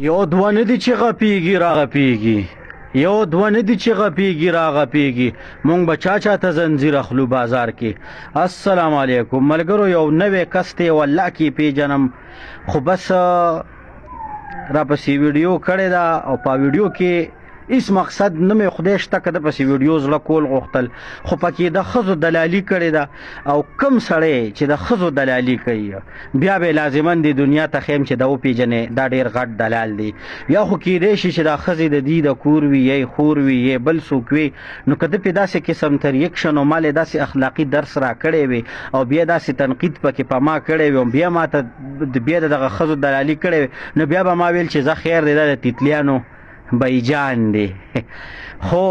یو دوه نه دي چې غپېږي راغپېږي، یو دوه نه دي چې غپېږي راغپېږي، مونږ به چا ته زنځیر اخلو بازار کې. السلام علیکم ملګرو، یو نوی کس دی والله کې پیژنم، خو بس راپسې ویډیو کړې ده او په ویډیو کې هیڅ مقصد نه مې خدای شته که د پسې ویډیو زړه کول غوښتل، خو پکې د ښځو دلالي کړې ده او کم سړی چې د ښځو دلالي کوي بیا به لازما د دنیا ته ښیم چې دا وپېژنې دا ډېر غټ دلال دی. یا خو کیدای شي چې دا ښځې د دې د کور وي یا خور وي یا بل څوک وي، نو که ده پې داسې قسم ریاکشن او ما له داسې اخلاقي درس را کړی وي او بیا داسې تنقید پکې په ما کړی وي او بیا ما ته بیا د دغه ښځو دلالي کړی وي، نو بیا به ما ویل چې زه خیر دی دا د تیتلیانو بیجان دی. خو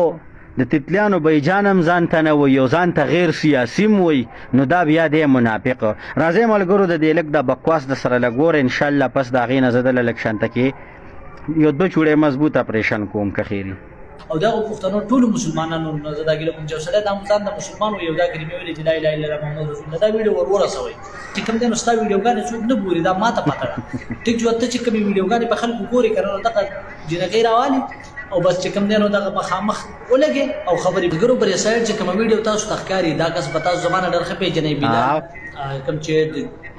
د تیتلیانو بیجان هم ځان ته نه وایي او ځان ته غیر سیاسي م وایي، نو دا بیا دی منافق. راځئ ملګرو د دې لږ د بکواس د سره لږ وره انشاءالله پس د هغې نه زه دله لږ شانته کې یو دوه چوړی مضبوط اپریشن کوم که خیري. او دا پښتنو ټولو مسلمانانو نه زه دا ګیله کوم چې سړی دا ځان د مسلمان و یو دا کلمې ویلې چې لا اله الا الله محمد رسول الله، دا ویډیو ورسوئ چې کوم دی نو ستا ویډیوګانې څوک نه ګوري، دا ماته پته ده. ټیک جو ته چې کومې ویډیوګانې په خلکو ګوري که نه نو دغه جنګۍ راوالي او بس چې کوم دی نو دغه مخامخ ولګې او خبرې ګرو پر سایډ چې کومه ویډیو تاسو ته ښکاري دا کس به تاسو زمانه ډېر ښه پېژنئ بلا کوم چې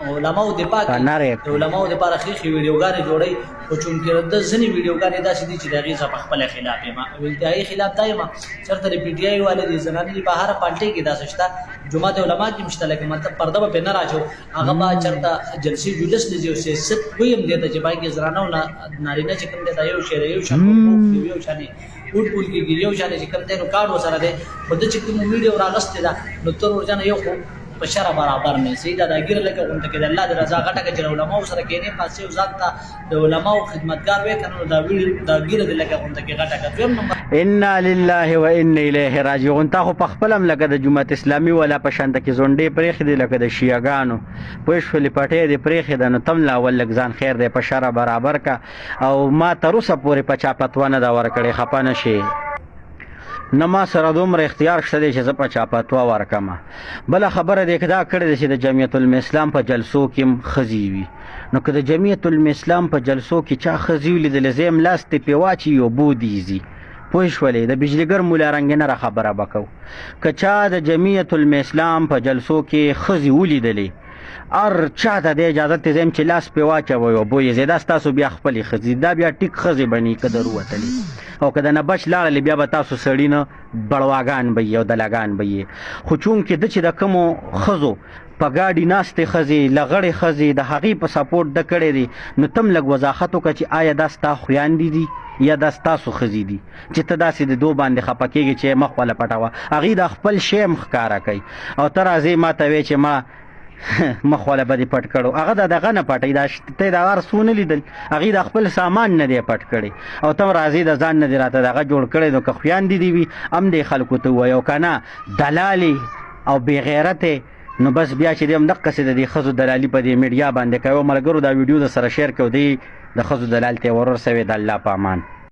علماو د پاک د علماو دپاره ښې ویډیوګانې جوړوي، خو چونکې د ځینې ویډیوګانې داسې دي چې د هغې زه په خپله خلاف یم او انتهایي خلاف دا یم. چېرته د پي ټي آی والے دي زنانې دي په هره پالټۍ کې داسې شته، جومات علما کې هم شته، لکه مطلب پرده به پرې نه راچو، هغه به چېرته جلسې جلوس نه ځي او سیاست ویم دی ته چې باید کې زنانه او نارینه چې کوم دی دا یو شی دی، یو شان یو شانې وټ پول کېږي، یو شانې چې کوم دی نو کارډ ورسره دی، خو ده چې کوم ویډیو راغستې ده نو تر ورجانه یو خو په شرع برابر نه صحیح ده. دا ګیره لکه غونډه کې د الله د رضا غټه که چې د علماو سره کښېنې پاسې او ځان ته د علماو خدمتګار وې که نه نو دا ګیره دې لکه غونډه کې غټه که. دویم نمبر انا لله و انا الیه راجعون. تا خو په خپل هم لکه د جماعت اسلامي والا په شانته کې ځونډې پرېښې دي لکه د شیعګانو پوه شولې پټۍ دې پرېښې ده، نو تم لا اول لږ ځان خیر دی په شرع برابر که او ما تر اوسه پورې په چا فتوا نه ده ورکړې، خفه نه شي نه ما سره دومره اختیار شته دی چې زه په چا فتوا ورکمه. بله خبره دې که دا کړې ده چې د جمعیت الاسلام په جلسو کې هم ښځې وي، نو که د جمعیت الاسلام په جلسو کې چا ښځې ولیدلې زه یم لاس تې پې واچي او بودې ځي پوه شولې. د بجلیګر مولا رنګینره خبره به کوو، که چا د جمعیت الاسلام په جلسو کې ښځې ولیدلې هر چا ته د اجازت ته ځیم چې لاس پې واچوئ او بویې ځئ، دا ستاسو بیا خپلې ښځې، دا بیا ټیک ښځې بني که در ووتلې او که د نه بچ لاړلې بیا به تاسو سړي نه بړواګان به یې او دلګان به یې. خو چونکې ده چې د کومو ښځو په ګاډي ناستې ښځې لغړې ښځې د هغې په سپورټ ده کړی دی، نو تم لږ وضاحت وکړه چې آیا دا ستا خویندې دي یا دا ستاسو ښځې دي چې ته داسې د دو باندې خفه کېږې چې مخ وله پټوه. هغې د خپل شی هم ښکاره کوي او ته راځې ما ته وایې چې ما مخ والا به دې پټ کړو، هغه د دغه نه پټوي، دا ته د هغه څو نه لیدل، هغې د خپل سامان نه دی پټ کړی او ته راځې د ځان نه دې راته دغه جوړ کړی، نو که خویندې دې وي هم دې خلکو ته ووایي او که نه دلالې او بې غیرتې نو بس بیا چې دې هم دقسې د دې ښځو دلالي په دې میډیا باندې کوي. ملګرو دا ویډیو د سره شیر کوي، د ښځو دلال ته ورسوي. د الله په امان.